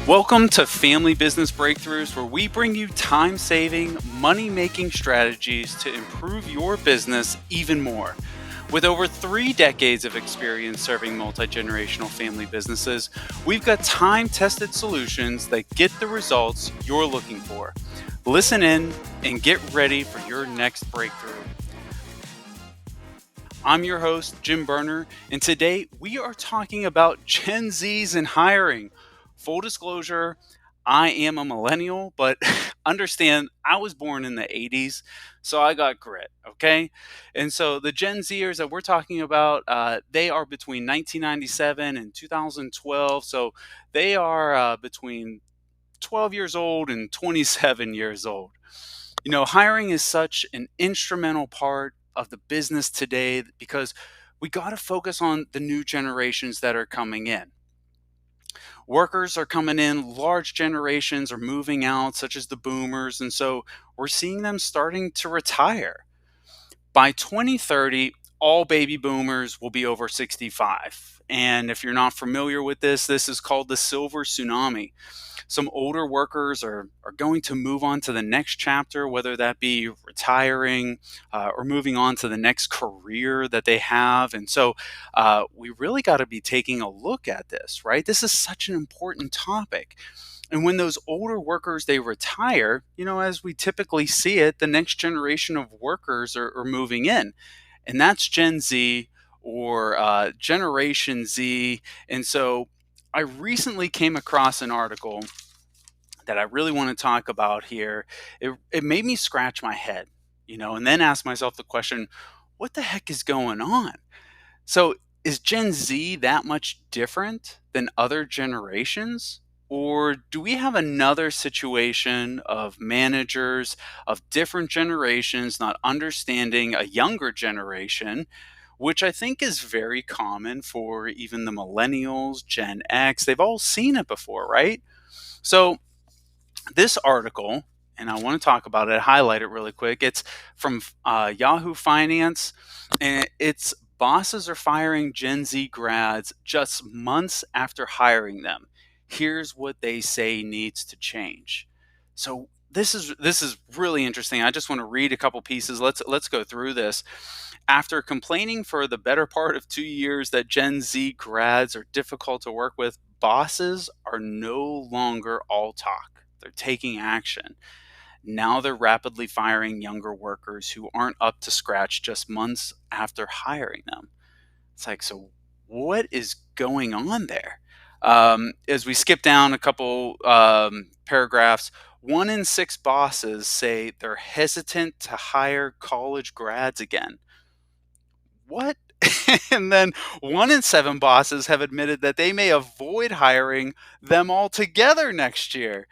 Welcome to Family Business Breakthroughs, where we bring you time saving, money making strategies to improve your business even more. With over 3 decades of experience serving multi generational family businesses, we've got time tested solutions that get the results you're looking for. Listen in and get ready for your next breakthrough. I'm your host, Jim Berner, and today we are talking about Gen Zs and hiring. Full disclosure, I am a millennial, but understand I was born in the 80s, so I got grit, okay? And so the Gen Zers that we're talking about, they are between 1997 and 2012, so they are between 12 years old and 27 years old. Hiring is such an instrumental part of the business today because we got to focus on the new generations that are coming in. Workers are coming in, large generations are moving out, such as the boomers, and so we're seeing them starting to retire. By 2030, all baby boomers will be over 65. And if you're not familiar with this is called the silver tsunami. Some older workers are going to move on to the next chapter, whether that be retiring or moving on to the next career that they have. And so we really got to be taking a look at this, right? This is such an important topic. And when those older workers they retire, as we typically see it, the next generation of workers are moving in, and that's Gen Z or Generation Z. And so I recently came across an article that I really want to talk about here. It made me scratch my head, and then ask myself the question, what the heck is going on? So, is Gen Z that much different than other generations? Or do we have another situation of managers of different generations not understanding a younger generation, which I think is very common for even the millennials, Gen X? They've all seen it before, right? So, this article, and I want to talk about it, highlight it really quick. It's from Yahoo Finance, and it's bosses are firing Gen Z grads just months after hiring them. Here's what they say needs to change. So this is really interesting. I just want to read a couple pieces. Let's go through this. After complaining for the better part of 2 years that Gen Z grads are difficult to work with, bosses are no longer all talk. They're taking action. Now they're rapidly firing younger workers who aren't up to scratch just months after hiring them. It's like, so what is going on there? As we skip down a couple paragraphs, 1 in 6 bosses say they're hesitant to hire college grads again. What? And then 1 in 7 bosses have admitted that they may avoid hiring them altogether next year.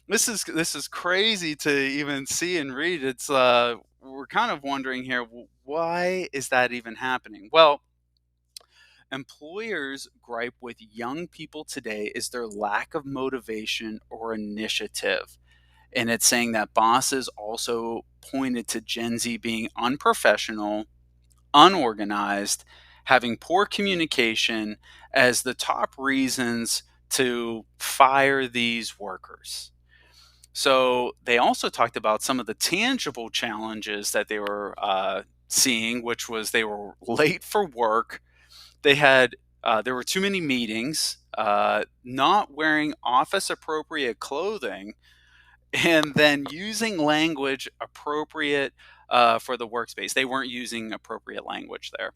This is crazy to even see and read. It's we're kind of wondering here, why is that even happening? Well, employers gripe with young people today is their lack of motivation or initiative. And it's saying that bosses also pointed to Gen Z being unprofessional, unorganized, having poor communication as the top reasons to fire these workers. So they also talked about some of the tangible challenges that they were seeing, which was they were late for work. There were too many meetings, not wearing office appropriate clothing, and then using language appropriate for the workspace. They weren't using appropriate language there.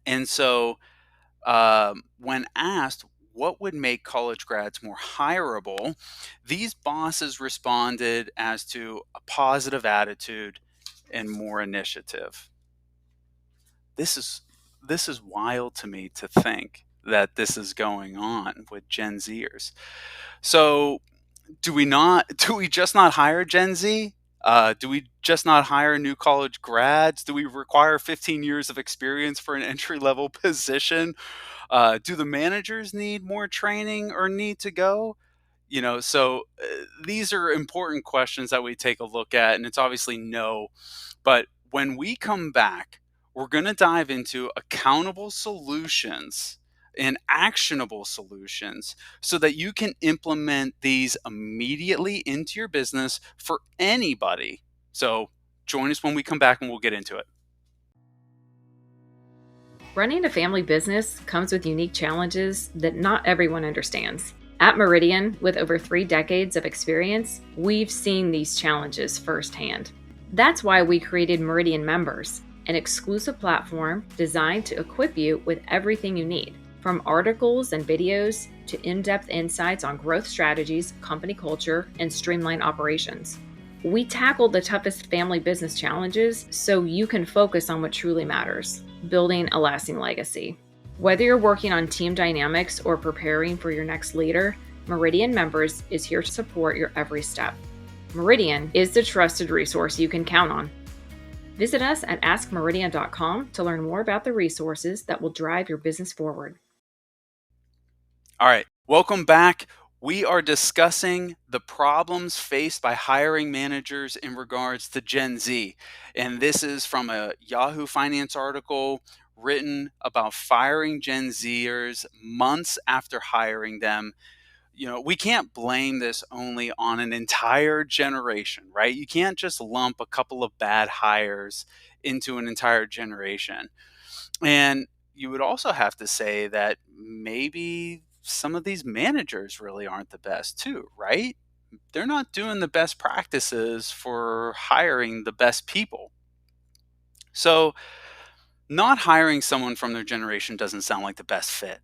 And so when asked what would make college grads more hireable, these bosses responded as to a positive attitude and more initiative. This is wild to me to think that this is going on with Gen Zers. So do we just not hire Gen Z? Do we just not hire new college grads? Do we require 15 years of experience for an entry level position? Do the managers need more training or need to go? These are important questions that we take a look at, and it's obviously no. But when we come back, we're going to dive into accountable solutions and actionable solutions so that you can implement these immediately into your business for anybody. So join us when we come back and we'll get into it. Running a family business comes with unique challenges that not everyone understands. At Meridian, with over 3 decades of experience, we've seen these challenges firsthand. That's why we created Meridian Members, an exclusive platform designed to equip you with everything you need, from articles and videos to in-depth insights on growth strategies, company culture, and streamlined operations. We tackle the toughest family business challenges so you can focus on what truly matters: building a lasting legacy. Whether you're working on team dynamics or preparing for your next leader, Meridian Members is here to support your every step. Meridian is the trusted resource you can count on. Visit us at askmeridian.com to learn more about the resources that will drive your business forward. All right, welcome back. We are discussing the problems faced by hiring managers in regards to Gen Z. And this is from a Yahoo Finance article written about firing Gen Zers months after hiring them. We can't blame this only on an entire generation, right? You can't just lump a couple of bad hires into an entire generation. And you would also have to say that maybe some of these managers really aren't the best too, right? They're not doing the best practices for hiring the best people. So, not hiring someone from their generation doesn't sound like the best fit.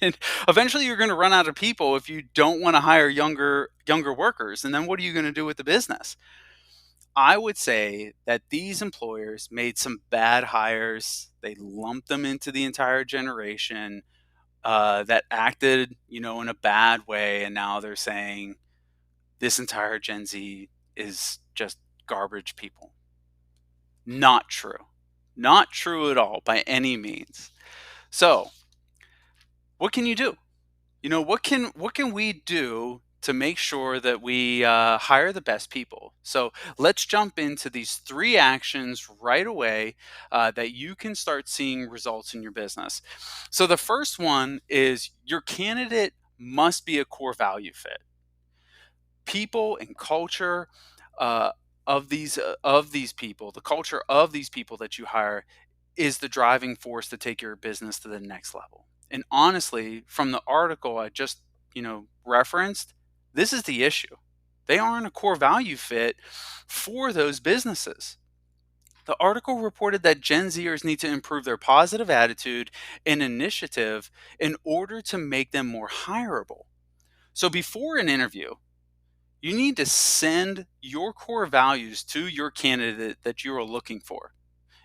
And eventually you're going to run out of people if you don't want to hire younger workers. And then what are you going to do with the business? I would say that these employers made some bad hires. They lumped them into the entire generation that acted, in a bad way, and now they're saying this entire Gen Z is just garbage people. Not true. Not true at all by any means. So, what can you do? What can we do to make sure that we hire the best people? So let's jump into these 3 actions right away that you can start seeing results in your business. So the first one is your candidate must be a core value fit. People and culture uh, of these people, the culture of these people that you hire is the driving force to take your business to the next level. And honestly, from the article I just, referenced, this is the issue. They aren't a core value fit for those businesses. The article reported that Gen Zers need to improve their positive attitude and initiative in order to make them more hireable. So before an interview, you need to send your core values to your candidate that you are looking for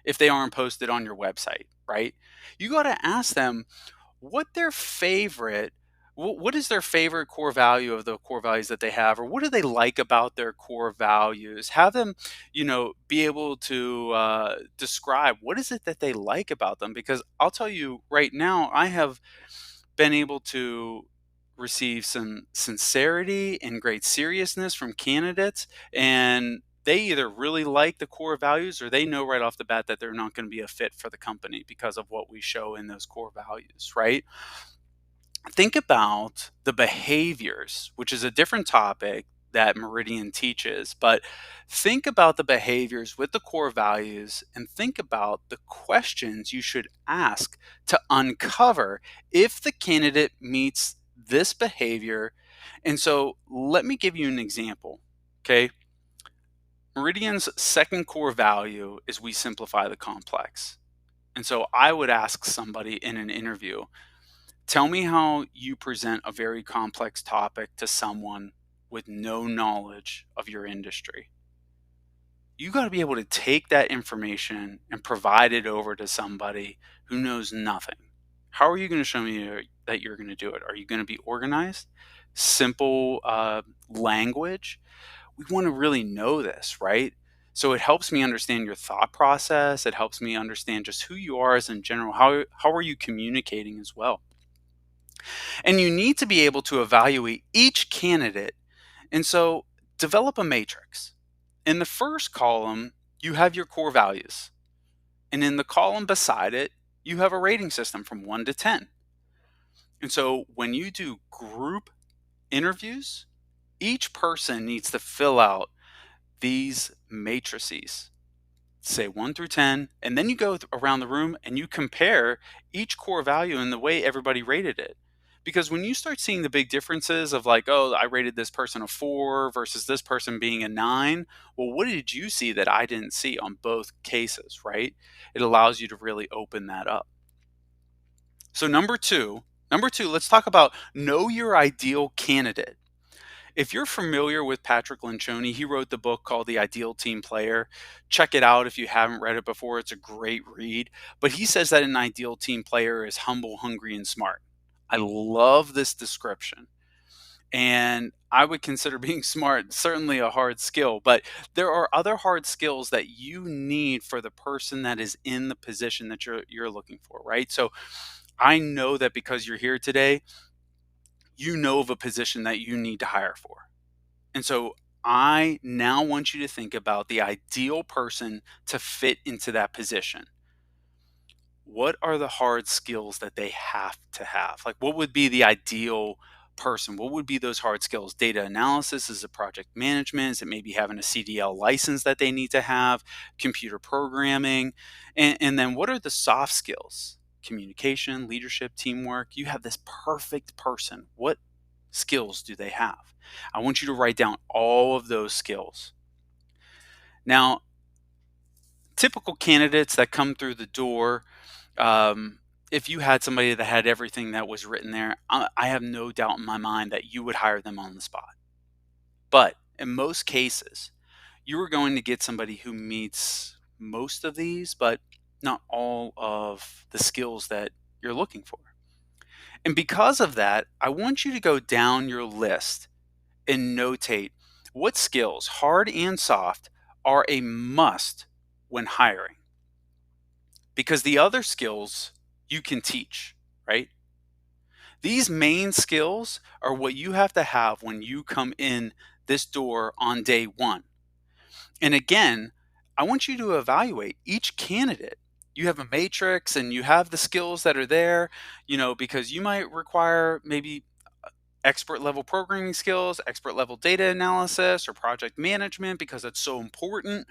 if they aren't posted on your website, right? You got to ask them what their favorite what is their favorite core value of the core values that they have, or what do they like about their core values. Have them be able to describe what is it that they like about them, because I'll tell you right now, I have been able to receive some sincerity and great seriousness from candidates, and they either really like the core values or they know right off the bat that they're not going to be a fit for the company because of what we show in those core values, right? Think about the behaviors, which is a different topic that Meridian teaches, but think about the behaviors with the core values and think about the questions you should ask to uncover if the candidate meets this behavior. And so let me give you an example. Okay. Meridian's second core value is we simplify the complex. And so I would ask somebody in an interview, tell me how you present a very complex topic to someone with no knowledge of your industry. You got to be able to take that information and provide it over to somebody who knows nothing. How are you going to show me that you're going to do it? Are you going to be organized? Simple language? We want to really know this, right? So it helps me understand your thought process. It helps me understand just who you are as in general. How are you communicating as well? And you need to be able to evaluate each candidate. And so develop a matrix. In the first column, you have your core values. And in the column beside it, you have a rating system from 1 to 10. And so when you do group interviews, each person needs to fill out these matrices, say 1 through 10, and then you go around the room and you compare each core value and the way everybody rated it. Because when you start seeing the big differences of like, oh, I rated this person a 4 versus this person being a 9, well, what did you see that I didn't see on both cases, right? It allows you to really open that up. So number two, let's talk about know your ideal candidate. If you're familiar with Patrick Lencioni, he wrote the book called The Ideal Team Player. Check it out if you haven't read it before. It's a great read. But he says that an ideal team player is humble, hungry, and smart. I love this description. And I would consider being smart certainly a hard skill, but there are other hard skills that you need for the person that is in the position that you're looking for, right? So I know that because you're here today, you know of a position that you need to hire for. And so I now want you to think about the ideal person to fit into that position. What are the hard skills that they have to have? Like, what would be the ideal person? What would be those hard skills? Data analysis, is it project management? Is it maybe having a CDL license that they need to have? Computer programming? And then what are the soft skills? Communication, leadership, teamwork. You have this perfect person. What skills do they have? I want you to write down all of those skills. Now, typical candidates that come through the door, um, if you had somebody that had everything that was written there, I have no doubt in my mind that you would hire them on the spot. But in most cases, you are going to get somebody who meets most of these, but not all of the skills that you're looking for. And because of that, I want you to go down your list and notate what skills, hard and soft, are a must when hiring. Because the other skills you can teach, right? These main skills are what you have to have when you come in this door on day one. And again, I want you to evaluate each candidate. You have a matrix and you have the skills that are there, because you might require maybe expert level programming skills, expert level data analysis, or project management because it's so important.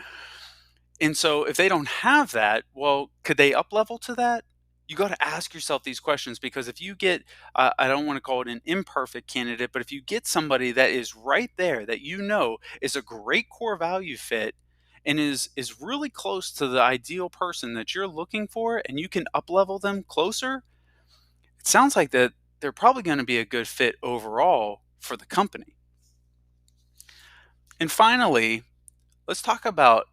And so if they don't have that, well, could they up level to that? You got to ask yourself these questions because if you get, I don't want to call it an imperfect candidate, but if you get somebody that is right there that is a great core value fit and is really close to the ideal person that you're looking for, and you can up level them closer, it sounds like that they're probably going to be a good fit overall for the company. And finally, let's talk about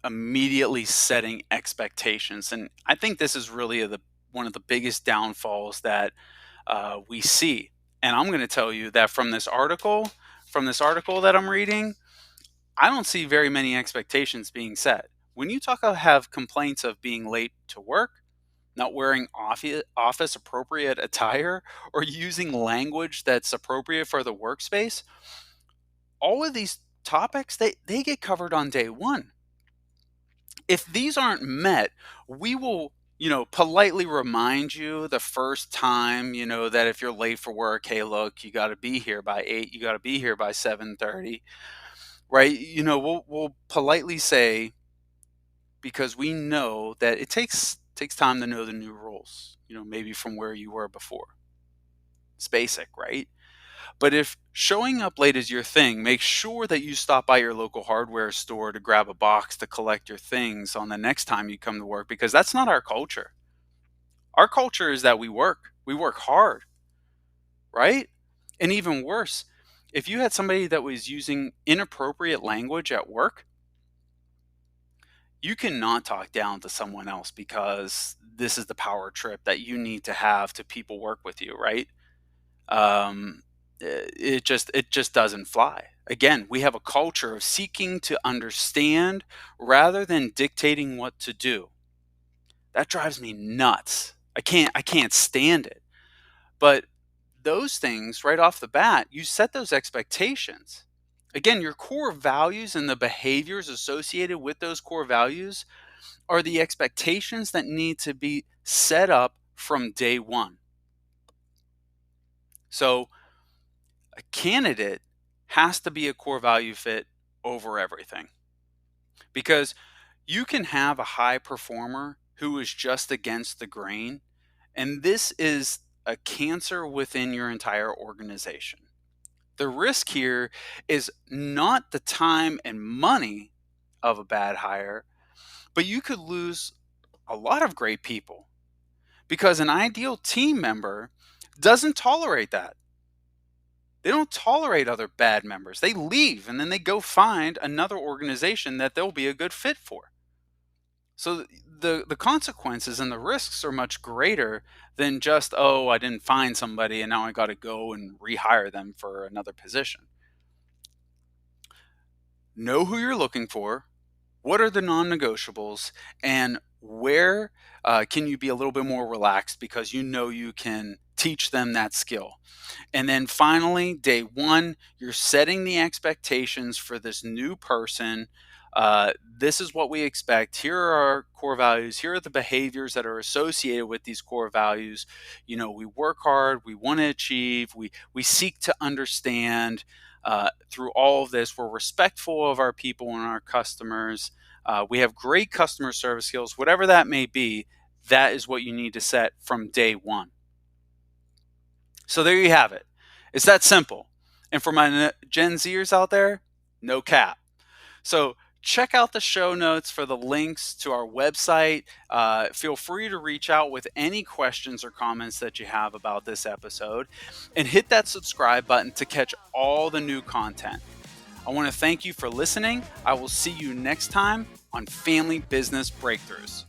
immediately setting expectations. And I think this is really one of the biggest downfalls that we see. And I'm going to tell you that from this article that I'm reading, I don't see very many expectations being set. When you have complaints of being late to work, not wearing office appropriate attire, or using language that's appropriate for the workspace, all of these topics they get covered on day one. If these aren't met, we will, politely remind you the first time, that if you're late for work, hey, look, you got to be here by 8, you got to be here by 7:30, right? We'll politely say, because we know that it takes time to know the new rules, maybe from where you were before. It's basic, right? But if showing up late is your thing, make sure that you stop by your local hardware store to grab a box to collect your things on the next time you come to work, because that's not our culture. Our culture is that we work. We work hard, right? And even worse, if you had somebody that was using inappropriate language at work, you cannot talk down to someone else because this is the power trip that you need to have to people work with you, right? It just doesn't fly. Again, we have a culture of seeking to understand rather than dictating what to do. That drives me nuts. I can't stand it. But those things right off the bat, you set those expectations. Again, your core values and the behaviors associated with those core values are the expectations that need to be set up from day one. So a candidate has to be a core value fit over everything, because you can have a high performer who is just against the grain, and this is a cancer within your entire organization. The risk here is not the time and money of a bad hire, but you could lose a lot of great people because an ideal team member doesn't tolerate that. They don't tolerate other bad members. They leave and then they go find another organization that they'll be a good fit for. So the consequences and the risks are much greater than just, oh, I didn't find somebody and now I got to go and rehire them for another position. Know who you're looking for, what are the non-negotiables, and where can you be a little bit more relaxed because you know you can teach them that skill. And then finally, day one, you're setting the expectations for this new person. This is what we expect. Here are our core values. Here are the behaviors that are associated with these core values. You know, we work hard. We want to achieve. We seek to understand. Through all of this, we're respectful of our people and our customers. We have great customer service skills. Whatever that may be, that is what you need to set from day one. So there you have it. It's that simple. And for my Gen Zers out there, no cap. So check out the show notes for the links to our website. Feel free to reach out with any questions or comments that you have about this episode. And hit that subscribe button to catch all the new content. I want to thank you for listening. I will see you next time on Family Business Breakthroughs.